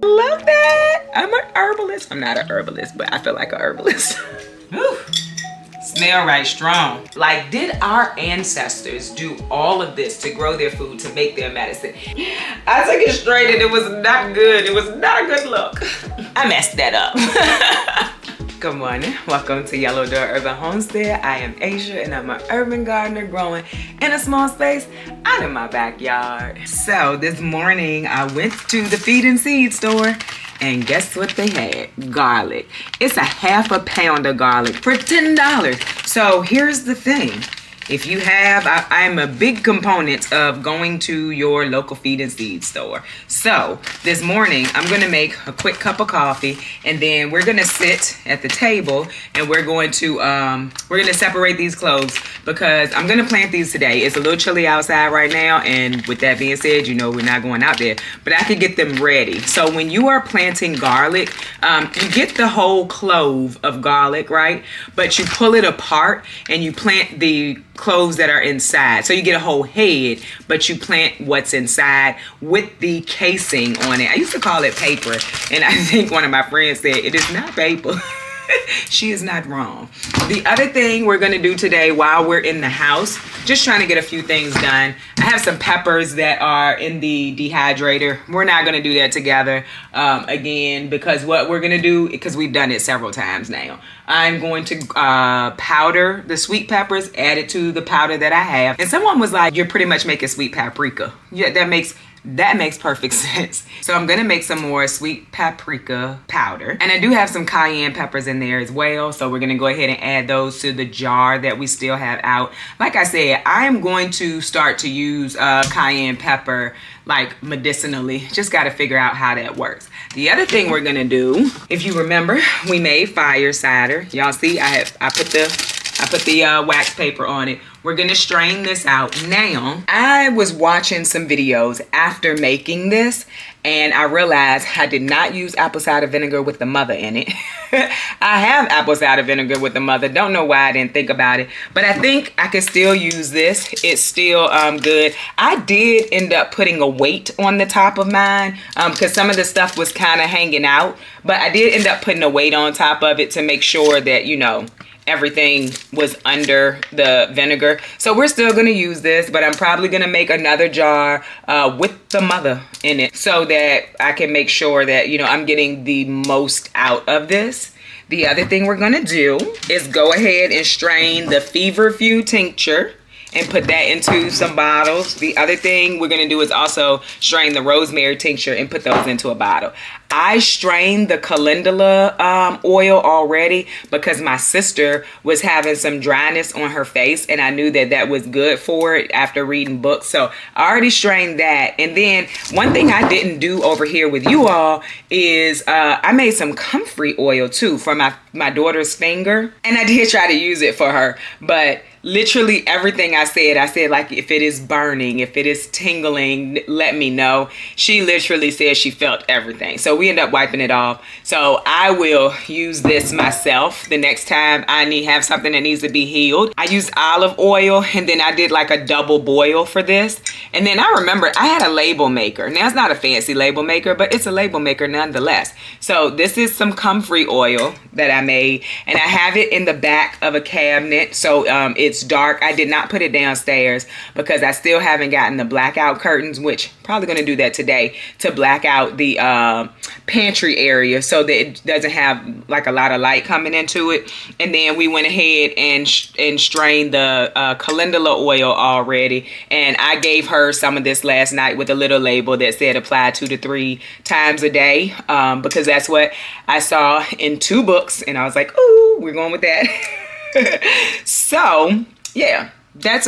Love that. I'm an herbalist. I'm not an herbalist, but I feel like a herbalist. Woo. Smell right strong. Like, did our ancestors do all of this to grow their food, to make their medicine? I took it straight and it was not good. It was not a good look. I messed that up. Good morning. Welcome to Yellow Door Urban Homestead. I am Asia and I'm an urban gardener growing in a small space out in my backyard. So this morning I went to the feed and seed store and guess what they had? Garlic. It's a half a pound of garlic for $10. So here's the thing. If you have, I'm a big component of going to your local feed and seed store. So this morning, I'm gonna make a quick cup of coffee and then we're gonna sit at the table and we're gonna separate these cloves because I'm gonna plant these today. It's a little chilly outside right now, and with that being said, you know we're not going out there, but I could get them ready. So when you are planting garlic, you get the whole clove of garlic, right? But you pull it apart and you plant the cloves that are inside. So you get a whole head, but you plant what's inside with the casing on it. I used to call it paper, and I think one of my friends said, it is not paper. She is not wrong. The other thing we're gonna do today while we're in the house, just trying to get a few things done. I have some peppers that are in the dehydrator. We're not gonna do that together again, because what we're gonna do, because we've done it several times now, I'm going to powder the sweet peppers, add it to the powder that I have. And someone was like, you're pretty much making sweet paprika. Yeah, that makes perfect sense. So I'm gonna make some more sweet paprika powder. And I do have some cayenne peppers in there as well. So we're gonna go ahead and add those to the jar that we still have out. Like I said, I'm going to start to use cayenne pepper like medicinally. Just gotta figure out how that works. The other thing we're gonna do, if you remember, we made fire cider. Y'all see, I put the wax paper on it. We're gonna strain this out. Now, I was watching some videos after making this and I realized I did not use apple cider vinegar with the mother in it. I have apple cider vinegar with the mother. Don't know why I didn't think about it, but I think I could still use this. It's still good. I did end up putting a weight on the top of mine because some of the stuff was kind of hanging out, but I did end up putting a weight on top of it to make sure that, you know, everything was under the vinegar. So we're still gonna use this, but I'm probably gonna make another jar with the mother in it so that I can make sure that, you know, I'm getting the most out of this. The other thing we're gonna do is go ahead and strain the feverfew tincture and put that into some bottles. The other thing we're gonna do is also strain the rosemary tincture and put those into a bottle. I strained the calendula oil already because my sister was having some dryness on her face and I knew that that was good for it after reading books. So I already strained that. And then one thing I didn't do over here with you all is I made some comfrey oil too for my daughter's finger. And I did try to use it for her, but literally everything I said like, if it is burning, if it is tingling, let me know. She literally said she felt everything. So we end up wiping it off. So I will use this myself the next time I have something that needs to be healed. I used olive oil and then I did like a double boil for this. And then I remember I had a label maker. Now it's not a fancy label maker, but it's a label maker nonetheless. So this is some comfrey oil that I made and I have it in the back of a cabinet. So it's dark. I did not put it downstairs because I still haven't gotten the blackout curtains, which probably going to do that today to black out the pantry area so that it doesn't have like a lot of light coming into it. And then we went ahead and strained the calendula oil already. And I gave her some of this last night with a little label that said apply 2 to 3 times a day because that's what I saw in 2 books. And I was like, ooh, we're going with that. So yeah,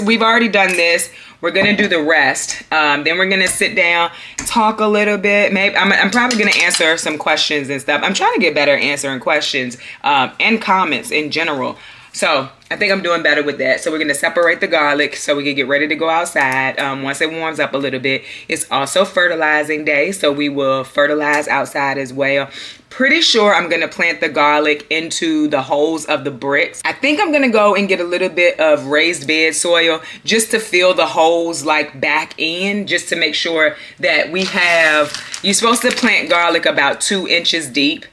we've already done this. We're gonna do the rest. Then we're gonna sit down, talk a little bit. Maybe I'm probably gonna answer some questions and stuff. I'm trying to get better at answering questions and comments in general. So I think I'm doing better with that. So we're gonna separate the garlic so we can get ready to go outside once it warms up a little bit. It's also fertilizing day, so we will fertilize outside as well. Pretty sure I'm gonna plant the garlic into the holes of the bricks. I think I'm gonna go and get a little bit of raised bed soil just to fill the holes like back in, just to make sure that we have You're supposed to plant garlic about 2 inches deep.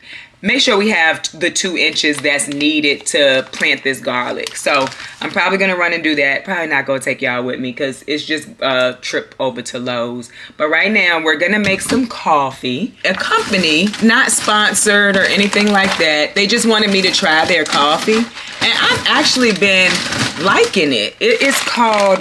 Make sure we have the 2 inches that's needed to plant this garlic. So I'm probably gonna run and do that. Probably not gonna take y'all with me because it's just a trip over to Lowe's. But right now we're gonna make some coffee. A company, not sponsored or anything like that. They just wanted me to try their coffee. And I've actually been liking it. It's called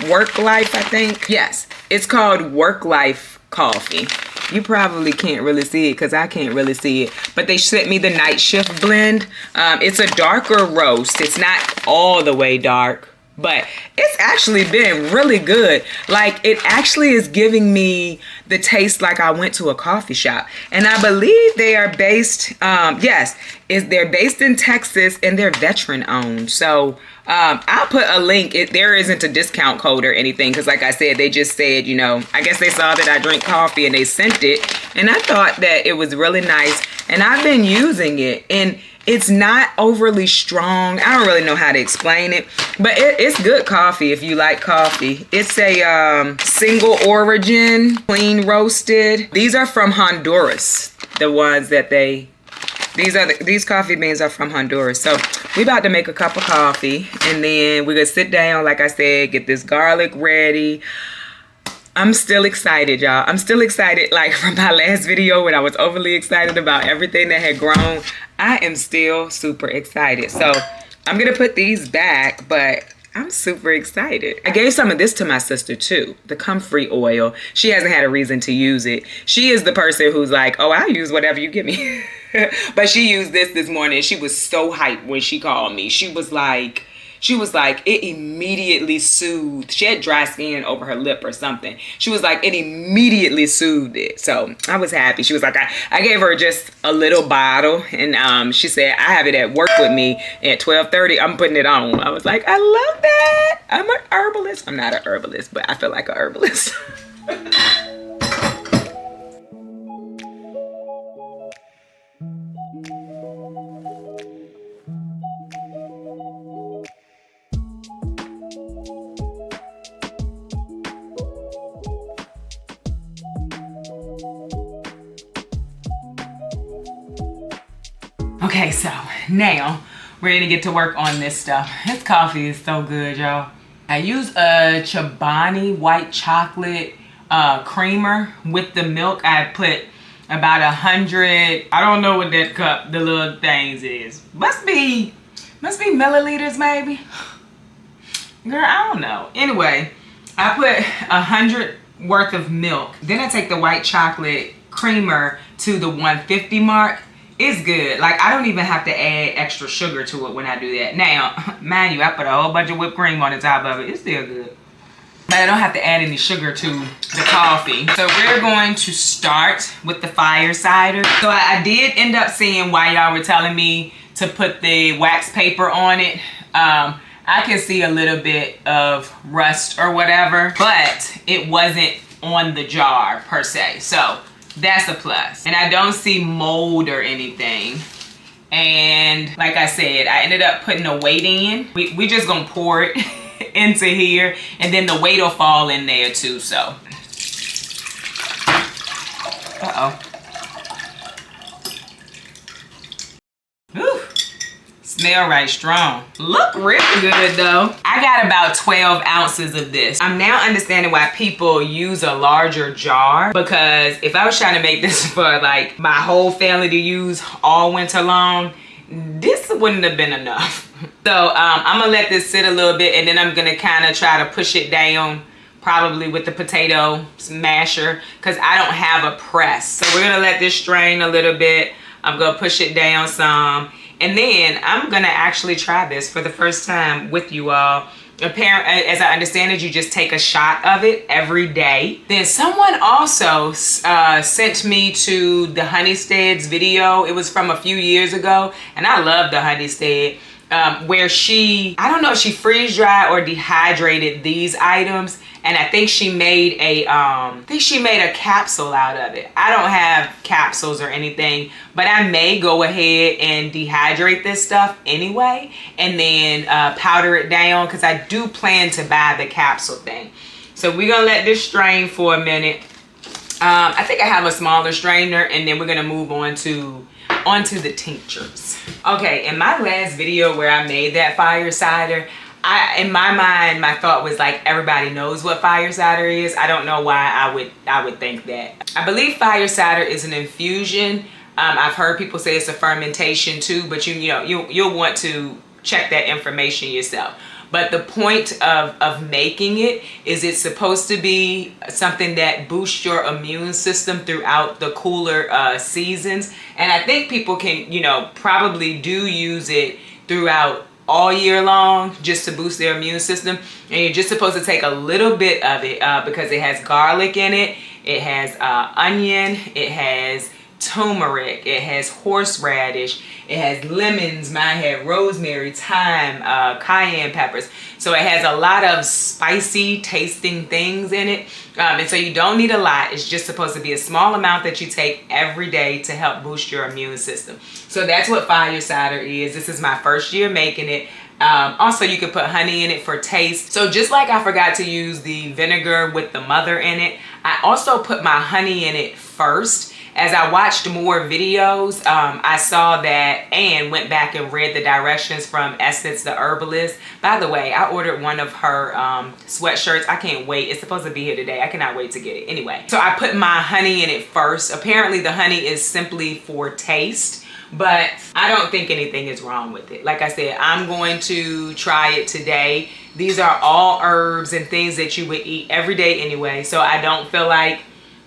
Work Life, I think. Yes, it's called Work Life Coffee. You probably can't really see it because I can't really see it. But they sent me the night shift blend. It's a darker roast. It's not all the way dark, but it's actually been really good. Like, it actually is giving me the taste like I went to a coffee shop. And I believe they are based, they're based in Texas and they're veteran owned. So I'll put a link. There isn't a discount code or anything because like I said, they just said, you know, I guess they saw that I drink coffee and they sent it. And I thought that it was really nice. And I've been using it. And it's not overly strong. I don't really know how to explain it. But it's good coffee if you like coffee. It's a single origin, clean roasted. These are from Honduras. The ones that these coffee beans are from Honduras. So we about to make a cup of coffee and then we're gonna sit down, like I said, get this garlic ready. I'm still excited, y'all. I'm still excited, like from my last video when I was overly excited about everything that had grown. I am still super excited. So I'm gonna put these back, but I'm super excited. I gave some of this to my sister too, the comfrey oil. She hasn't had a reason to use it. She is the person who's like, oh, I'll use whatever you give me. But she used this morning. She was so hyped when she called me. She was like, it immediately soothed. She had dry skin over her lip or something. She was like, it immediately soothed it. So I was happy. She was like, I gave her just a little bottle. And she said, I have it at work with me at 12:30. I'm putting it on. I was like, I love that. I'm an herbalist. I'm not an herbalist, but I feel like a herbalist. Okay, so now we're gonna get to work on this stuff. This coffee is so good, y'all. I use a Chobani white chocolate creamer with the milk. I put about 100, I don't know what that cup, the little things is. Must be milliliters maybe. Girl, I don't know. Anyway, I put 100 worth of milk. Then I take the white chocolate creamer to the 150 mark. It's good. Like, I don't even have to add extra sugar to it when I do that. Now, mind you, I put a whole bunch of whipped cream on the top of it. It's still good. But I don't have to add any sugar to the coffee. So we're going to start with the fire cider. So I did end up seeing why y'all were telling me to put the wax paper on it. I can see a little bit of rust or whatever, but it wasn't on the jar per se. So that's a plus. And I don't see mold or anything. And like I said, I ended up putting a weight in. We just gonna pour it into here, and then the weight will fall in there too, so. Uh-oh. Whew. Smell right strong. Look really good though. I got about 12 ounces of this. I'm now understanding why people use a larger jar, because if I was trying to make this for like my whole family to use all winter long, this wouldn't have been enough. So I'm gonna let this sit a little bit, and then I'm gonna kind of try to push it down, probably with the potato masher, because I don't have a press. So we're gonna let this strain a little bit. I'm gonna push it down some. And then I'm gonna actually try this for the first time with you all. Apparently, as I understand it, you just take a shot of it every day. Then someone also sent me to the Homestead's video. It was from a few years ago, and I love the Homestead, where she, I don't know if she freeze dried or dehydrated these items, and I think she made a capsule out of it. I don't have capsules or anything, but I may go ahead and dehydrate this stuff anyway, and then powder it down, because I do plan to buy the capsule thing. So we're gonna let this strain for a minute, I think I have a smaller strainer, and then we're gonna move onto the tinctures. Okay, in my last video where I made that fire cider, in my mind, my thought was like, everybody knows what fire cider is. I don't know why I would think that. I believe fire cider is an infusion. I've heard people say it's a fermentation too, but you'll want to check that information yourself. But the point of making it is it's supposed to be something that boosts your immune system throughout the cooler seasons. And I think people can, probably do use it throughout all year long just to boost their immune system. And you're just supposed to take a little bit of it because it has garlic in it. It has onion. It has turmeric, it has horseradish, it has lemons, mine had rosemary, thyme, cayenne peppers. So it has a lot of spicy tasting things in it. And so you don't need a lot. It's just supposed to be a small amount that you take every day to help boost your immune system. So that's what fire cider is. This is my first year making it. Also, you could put honey in it for taste. So just like I forgot to use the vinegar with the mother in it, I also put my honey in it first. As I watched more videos, I saw that and went back and read the directions from Essence the Herbalist. By the way, I ordered one of her sweatshirts. I can't wait. It's supposed to be here today. I cannot wait to get it. Anyway, so I put my honey in it first. Apparently the honey is simply for taste, but I don't think anything is wrong with it. Like I said, I'm going to try it today. These are all herbs and things that you would eat every day anyway, so I don't feel like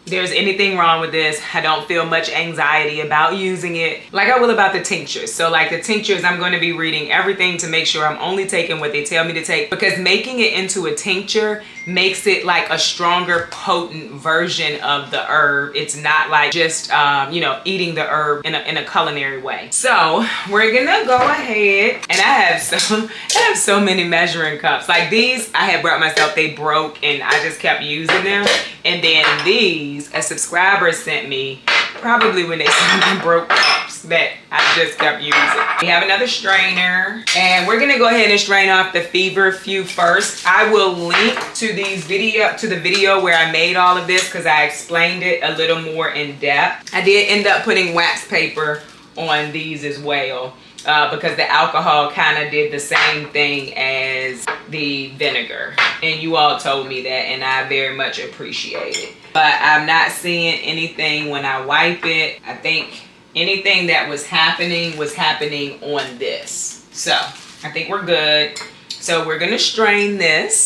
there's anything wrong with this. I don't feel much anxiety about using it like I will about the tinctures. So like the tinctures, I'm going to be reading everything to make sure I'm only taking what they tell me to take, because making it into a tincture makes it like a stronger, potent version of the herb. It's not like just eating the herb in a culinary way. So we're gonna go ahead, and I have so many measuring cups. Like these I had brought myself, they broke and I just kept using them. And then these, a subscriber sent me, probably when they sent me broke cups that I just kept using. We have another strainer, and we're gonna go ahead and strain off the feverfew first. I will link to the video where I made all of this because I explained it a little more in depth. I did end up putting wax paper on these as well. Because the alcohol kind of did the same thing as the vinegar, and you all told me that, and I very much appreciate it. But I'm not seeing anything when I wipe it. I think anything that was happening on this. So I think we're good. So we're gonna strain this.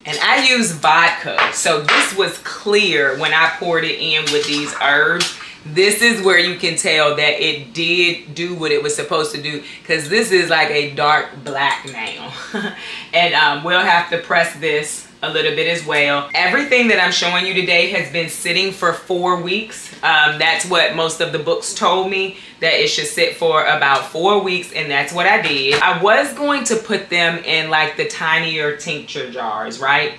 And I use vodka, so this was clear when I poured it in with these herbs. This is where you can tell that it did do what it was supposed to do, because this is like a dark black now. And we'll have to press this a little bit as well. Everything that I'm showing you today has been sitting for 4 weeks. That's what most of the books told me, that it should sit for about 4 weeks, and that's what I did. I was going to put them in like the tinier tincture jars, right?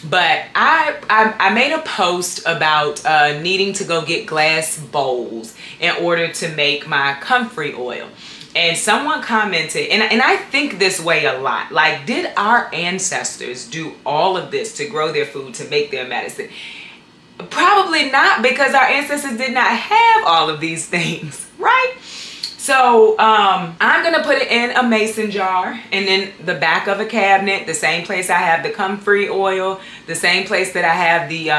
But I made a post about needing to go get glass bowls in order to make my comfrey oil. And someone commented, and I think this way a lot, like, did our ancestors do all of this to grow their food, to make their medicine? Probably not, because our ancestors did not have all of these things, right? So I'm gonna put it in a mason jar, and in the back of a cabinet, the same place I have the comfrey oil, the same place that I have the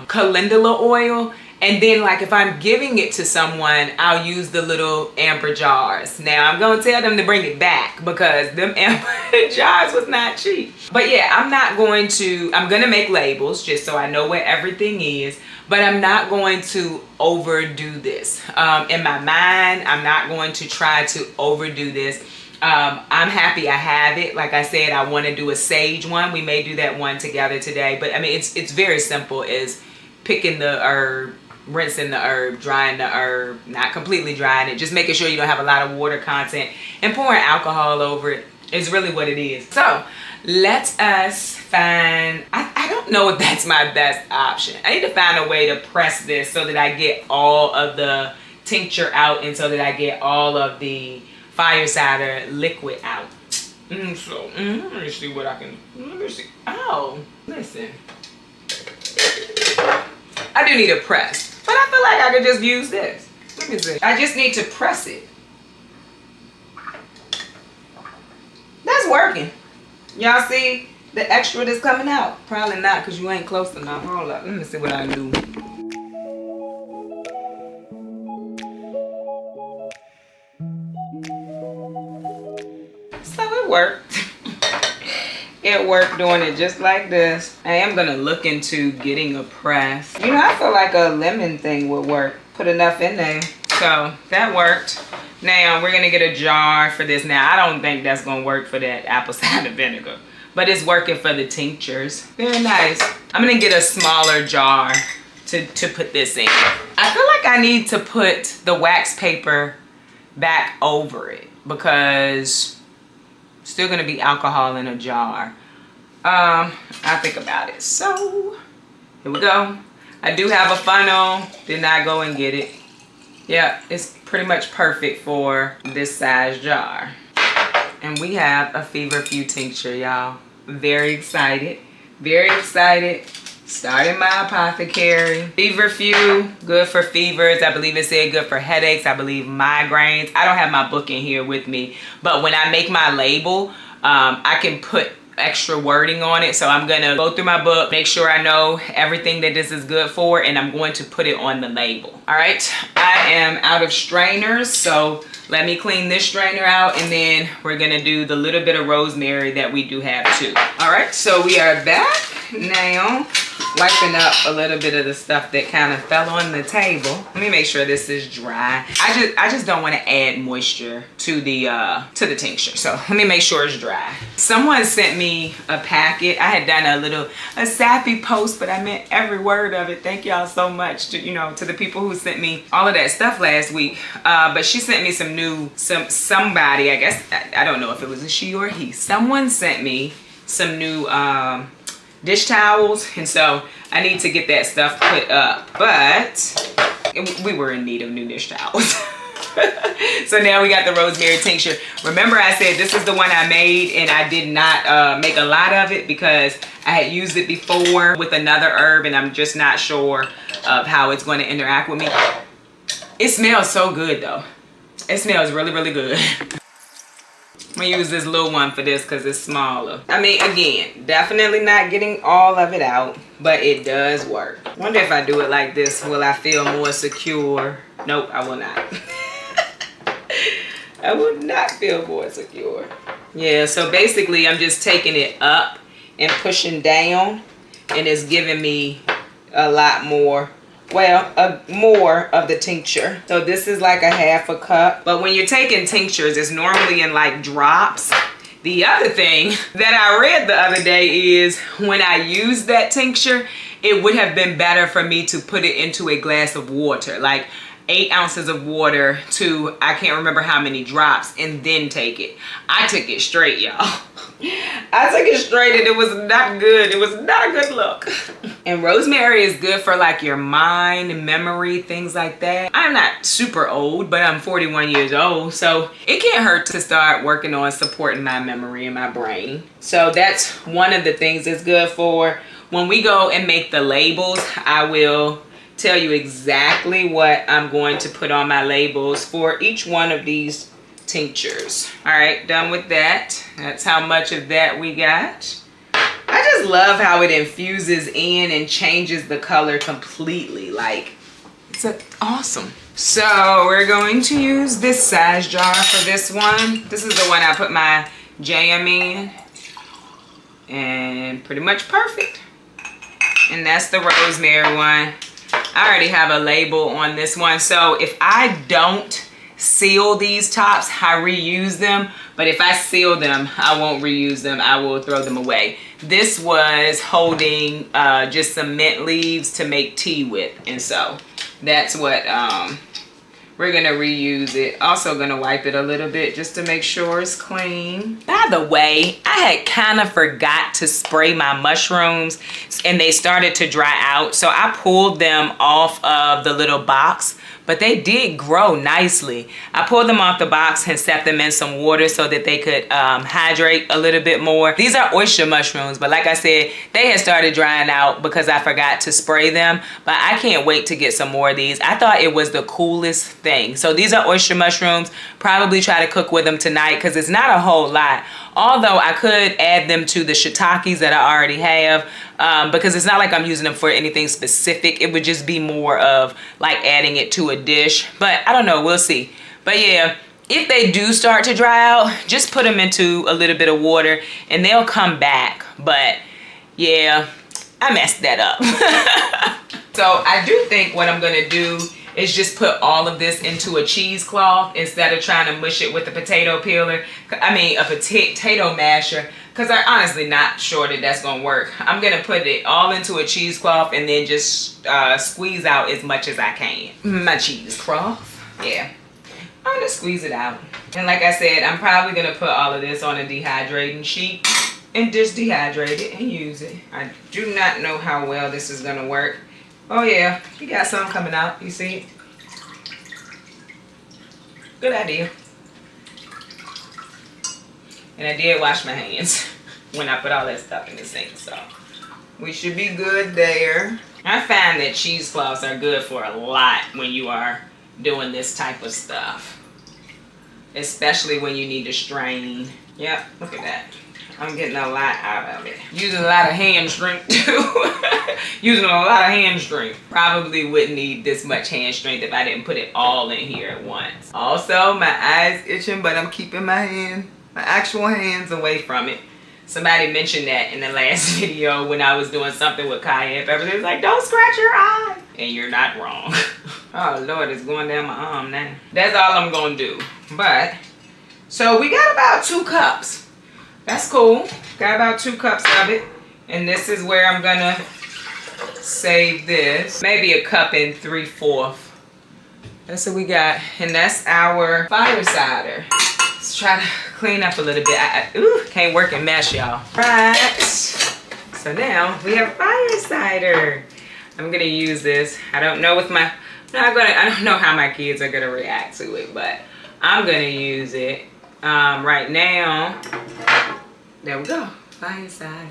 calendula oil. And then, like, if I'm giving it to someone, I'll use the little amber jars. Now, I'm gonna tell them to bring it back, because them amber jars was not cheap. But yeah, I'm gonna make labels just so I know where everything is, but I'm not going to overdo this. In my mind, I'm not going to try to overdo this. I'm happy I have it. Like I said, I wanna do a sage one. We may do that one together today, but I mean, it's very simple. Is picking the herb, rinsing the herb, drying the herb, not completely drying it, just making sure you don't have a lot of water content, and pouring alcohol over it is really what it is. So let us find, I don't know if that's my best option. I need to find a way to press this so that I get all of the tincture out, and so that I get all of the fire cider liquid out. Let me see what I can, let me see. Oh, listen. I do gonna need a press. But I feel like I could just use this. Let me see. I just need to press it. That's working. Y'all see the extra that's coming out? Probably not, because you ain't close enough. Hold up. Let me see what I can do. So it worked. It worked doing it just like this. I am gonna look into getting a press. You know, I feel like a lemon thing would work. Put enough in there. So that worked. Now we're gonna get a jar for this. Now I don't think that's gonna work for that apple cider vinegar, but it's working for the tinctures. Very nice. I'm gonna get a smaller jar to put this in. I feel like I need to put the wax paper back over it because still gonna be alcohol in a jar. I'll think about it. So here we go. I do have a funnel. Did not go and get it. Yeah, it's pretty much perfect for this size jar. And we have a feverfew tincture, y'all. Very excited. Very excited. Starting my apothecary. Feverfew, good for fevers. I believe it said good for headaches. I believe migraines. I don't have my book in here with me, but when I make my label, I can put extra wording on it. So I'm gonna go through my book, make sure I know everything that this is good for, and I'm going to put it on the label. All right, I am out of strainers, so let me clean this strainer out, and then we're gonna do the little bit of rosemary that we do have too. All right, so we are back now, wiping up a little bit of the stuff that kind of fell on the table. Let me make sure this is dry. I just don't want to add moisture to the tincture, so let me make sure it's dry. Someone sent me a packet. I had done a sappy post, but I meant every word of it. Thank y'all so much to, you know, to the people who sent me all of that stuff last week. But she sent me somebody, I guess, I don't know if it was a she or a he. Someone sent me some new dish towels, and so I need to get that stuff put up, but we were in need of new dish towels. So now we got the rosemary tincture. Remember I said this is the one I made, and I did not make a lot of it because I had used it before with another herb, and I'm just not sure of how it's going to interact with me. It smells so good though. It smells really, really good. I'm gonna use this little one for this because it's smaller. I mean, again, definitely not getting all of it out, but it does work. Wonder if I do it like this, will I feel more secure? Nope, I will not. I will not feel more secure. Yeah, so basically I'm just taking it up and pushing down, and it's giving me a lot more, well, more of the tincture. So this is like a half a cup. But when you're taking tinctures, it's normally in like drops. The other thing that I read the other day is when I use that tincture, it would have been better for me to put it into a glass of water, like 8 ounces of water to I can't remember how many drops, and then take it. I took it straight, y'all. I took it straight, and it was not good. It was not a good look. And rosemary is good for like your mind, memory, things like that. I'm not super old, but I'm 41 years old, so it can't hurt to start working on supporting my memory and my brain. So that's one of the things it's good for. When we go and make the labels, I will tell you exactly what I'm going to put on my labels for each one of these tinctures. All right, done with that. That's how much of that we got. I just love how it infuses in and changes the color completely. Like, it's awesome. So we're going to use this size jar for this one. This is the one I put my jam in, and pretty much perfect. And that's the rosemary one. I already have a label on this one, so if I don't seal these tops, I reuse them, but if I seal them, I won't reuse them. I will throw them away. This was holding just some mint leaves to make tea with, and so that's what we're gonna reuse it. Also gonna wipe it a little bit just to make sure it's clean. By the way, I had kind of forgot to spray my mushrooms, and they started to dry out, so I pulled them off of the little box, but they did grow nicely. I pulled them off the box and set them in some water so that they could hydrate a little bit more. These are oyster mushrooms, but like I said, they had started drying out because I forgot to spray them, but I can't wait to get some more of these. I thought it was the coolest thing. So these are oyster mushrooms. Probably try to cook with them tonight because it's not a whole lot. Although I could add them to the shiitakes that I already have, because it's not like I'm using them for anything specific. It would just be more of like adding it to a dish. But I don't know, we'll see. But yeah, if they do start to dry out, just put them into a little bit of water and they'll come back. But yeah, I messed that up. So I do think what I'm gonna do is just put all of this into a cheesecloth instead of trying to mush it with a potato peeler. I mean, a potato masher, because I'm honestly not sure that that's gonna work. I'm gonna put it all into a cheesecloth and then just squeeze out as much as I can. My cheesecloth, yeah. I'm gonna squeeze it out. And like I said, I'm probably gonna put all of this on a dehydrating sheet and just dehydrate it and use it. I do not know how well this is gonna work. Oh yeah, you got some coming out, you see it? Good idea. And I did wash my hands when I put all that stuff in the sink, so we should be good there. I find that cheesecloths are good for a lot when you are doing this type of stuff, especially when you need to strain. Yep, look at that. I'm getting a lot out of it. Using a lot of hand strength too. Using a lot of hand strength. Probably wouldn't need this much hand strength if I didn't put it all in here at once. Also, my eyes itching, but I'm keeping my actual hands away from it. Somebody mentioned that in the last video when I was doing something with cayenne pepper. They was like, don't scratch your eye. And you're not wrong. Oh Lord, it's going down my arm now. That's all I'm gonna do. But, so we got about 2 cups. That's cool. Got about 2 cups of it. And this is where I'm gonna save this. Maybe a cup and 3/4. That's what we got. And that's our fire cider. Let's try to clean up a little bit. Can't work and mesh, y'all. Right. So now we have fire cider. I'm gonna use this. I don't know with my, I don't know how my kids are gonna react to it, but I'm gonna use it. Right now, there we go, fire cider,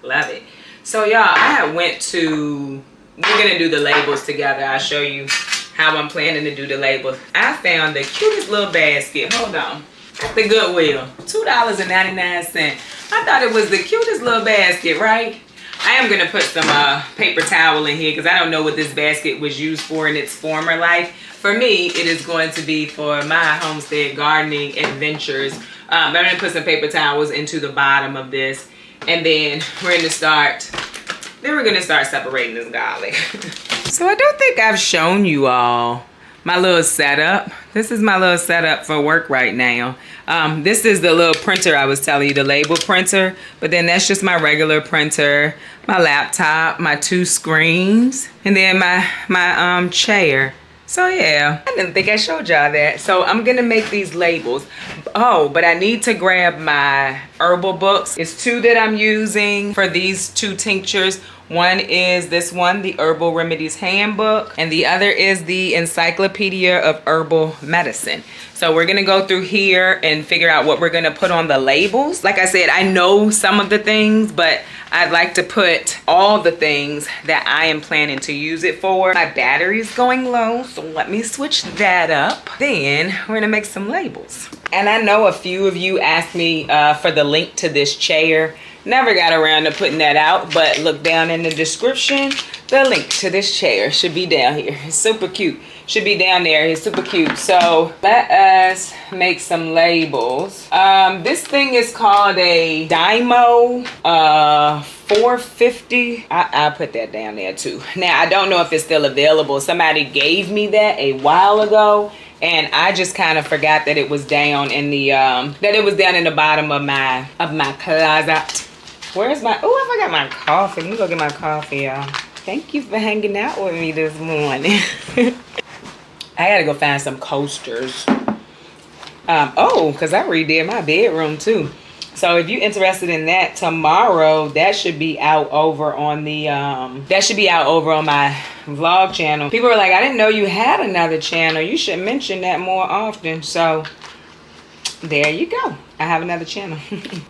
love it. So y'all, I went to, we're gonna do the labels together. I'll show you how I'm planning to do the labels. I found the cutest little basket, hold on, at the Goodwill, $2.99. I thought it was the cutest little basket, right? I am gonna put some paper towel in here because I don't know what this basket was used for in its former life. For me, it is going to be for my homestead gardening adventures. I'm gonna put some paper towels into the bottom of this, and then we're gonna start separating this garlic. So I don't think I've shown you all my little setup. This is my little setup for work right now. This is the little printer I was telling you, the label printer, but then that's just my regular printer, my laptop, my 2 screens, and then my chair. So yeah, I didn't think I showed y'all that. So I'm gonna make these labels. Oh, but I need to grab my herbal books. It's 2 that I'm using for these 2 tinctures. One is this one, the Herbal Remedies Handbook, and the other is the Encyclopedia of Herbal Medicine. So we're gonna go through here and figure out what we're gonna put on the labels. Like I said, I know some of the things, but I'd like to put all the things that I am planning to use it for. My battery's going low, so let me switch that up. Then we're gonna make some labels. And I know a few of you asked me for the link to this chair. Never got around to putting that out, but look down in the description. The link to this chair should be down here. It's super cute. Should be down there. It's super cute. So let us make some labels. This thing is called a Dymo 450. I'll put that down there too. Now, I don't know if it's still available. Somebody gave me that a while ago, and I just kind of forgot that it was down in the bottom of my closet. Where's my, oh, I forgot my coffee. Let me go get my coffee, y'all. Thank you for hanging out with me this morning. I gotta go find some coasters. Oh, because I redid my bedroom too. So if you're interested in that, tomorrow that should be out over on the that should be out over on my vlog channel. People were like, I didn't know you had another channel. You should mention that more often. So there you go. I have another channel.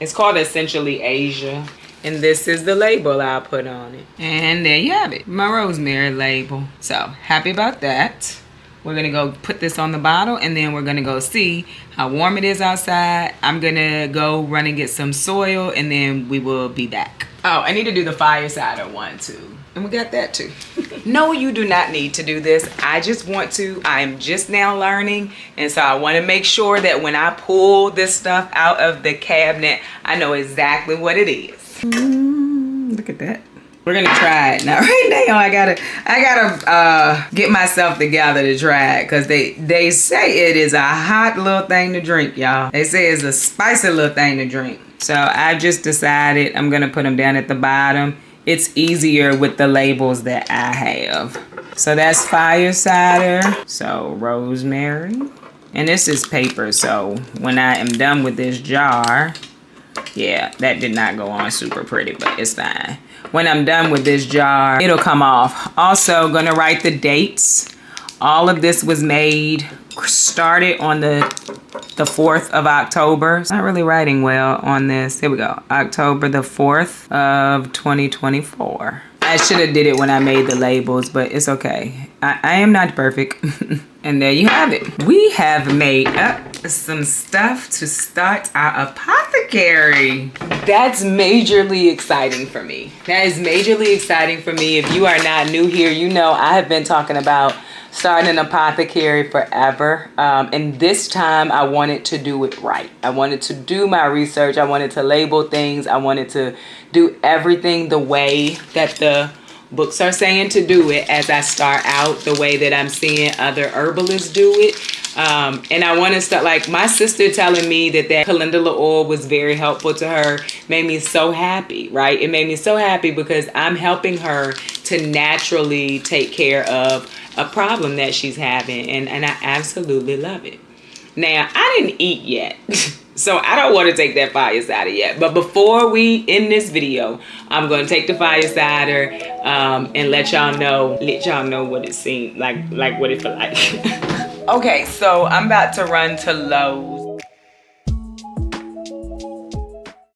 It's called Essentially Asia. And this is the label I'll put on it. And there you have it, my rosemary label. So happy about that. We're gonna go put this on the bottle, and then we're gonna go see how warm it is outside. I'm gonna go run and get some soil, and then we will be back. Oh, I need to do the fire cider one too. And we got that too. No, you do not need to do this. I just want to. I am just now learning. And so I want to make sure that when I pull this stuff out of the cabinet, I know exactly what it is. Look at that. We're gonna try it now. Right now, I gotta get myself together to try it, because they say it is a hot little thing to drink, y'all. They say it's a spicy little thing to drink. So I've just decided I'm gonna put them down at the bottom. It's easier with the labels that I have. So that's fire cider. So rosemary, and this is paper. So when I am done with this jar. Yeah, that did not go on super pretty, but it's fine. When I'm done with this jar, it'll come off. Also, gonna write the dates. All of this was started on the 4th of October. Not really writing well on this. Here we go. October the 4th of 2024. I should have did it when I made the labels, but it's okay. I am not perfect. And there you have it. We have made up some stuff to start our apothecary. That's majorly exciting for me. That is majorly exciting for me. If you are not new here, you know I have been talking about starting an apothecary forever. And this time I wanted to do it right. I wanted to do my research. I wanted to label things. I wanted to do everything the way that the books are saying to do it, as I start out, the way that I'm seeing other herbalists do it. And I want to start, like my sister telling me that calendula oil was very helpful to her, made me so happy, right? It made me so happy because I'm helping her to naturally take care of a problem that she's having. And I absolutely love it. Now, I didn't eat yet. So I don't want to take that fire cider yet. But before we end this video, I'm going to take the fire cider and let y'all know what it seems like what it feel like. Okay, so I'm about to run to Lowe's